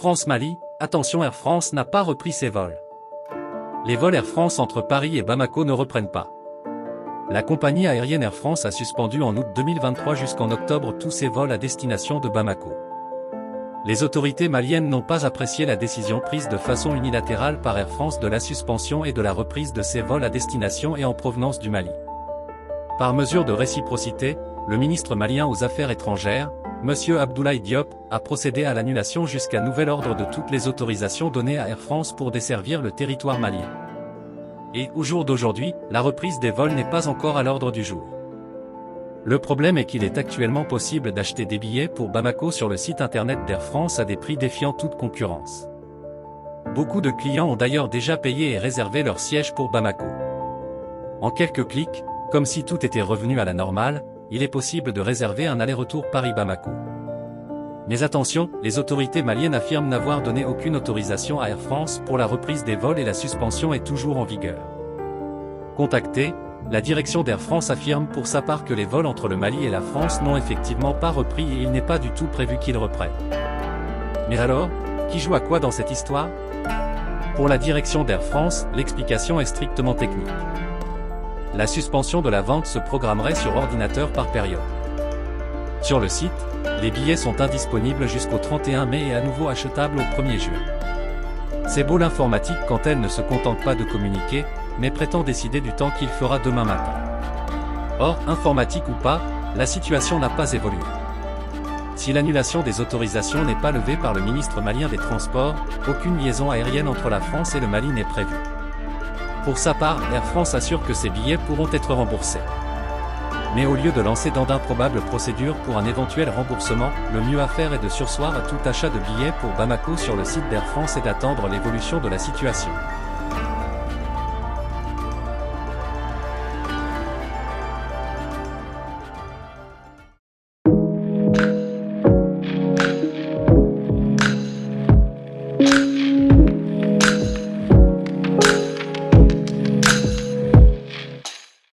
France-Mali, attention, Air France n'a pas repris ses vols. Les vols Air France entre Paris et Bamako ne reprennent pas. La compagnie aérienne Air France a suspendu en août 2023 jusqu'en octobre tous ses vols à destination de Bamako. Les autorités maliennes n'ont pas apprécié la décision prise de façon unilatérale par Air France de la suspension et de la reprise de ses vols à destination et en provenance du Mali. Par mesure de réciprocité, le ministre malien aux Affaires étrangères, M. Abdoulaye Diop, a procédé à l'annulation jusqu'à nouvel ordre de toutes les autorisations données à Air France pour desservir le territoire malien. Et, au jour d'aujourd'hui, la reprise des vols n'est pas encore à l'ordre du jour. Le problème est qu'il est actuellement possible d'acheter des billets pour Bamako sur le site internet d'Air France à des prix défiant toute concurrence. Beaucoup de clients ont d'ailleurs déjà payé et réservé leur siège pour Bamako. En quelques clics, comme si tout était revenu à la normale, il est possible de réserver un aller-retour Paris-Bamako. Mais attention, les autorités maliennes affirment n'avoir donné aucune autorisation à Air France pour la reprise des vols et la suspension est toujours en vigueur. Contactée, la direction d'Air France affirme pour sa part que les vols entre le Mali et la France n'ont effectivement pas repris et il n'est pas du tout prévu qu'ils reprennent. Mais alors, qui joue à quoi dans cette histoire? Pour la direction d'Air France, l'explication est strictement technique. La suspension de la vente se programmerait sur ordinateur par période. Sur le site, les billets sont indisponibles jusqu'au 31 mai et à nouveau achetables au 1er juin. C'est beau l'informatique quand elle ne se contente pas de communiquer, mais prétend décider du temps qu'il fera demain matin. Or, informatique ou pas, la situation n'a pas évolué. Si l'annulation des autorisations n'est pas levée par le ministre malien des Transports, aucune liaison aérienne entre la France et le Mali n'est prévue. Pour sa part, Air France assure que ces billets pourront être remboursés. Mais au lieu de lancer dans d'improbables procédures pour un éventuel remboursement, le mieux à faire est de surseoir à tout achat de billets pour Bamako sur le site d'Air France et d'attendre l'évolution de la situation.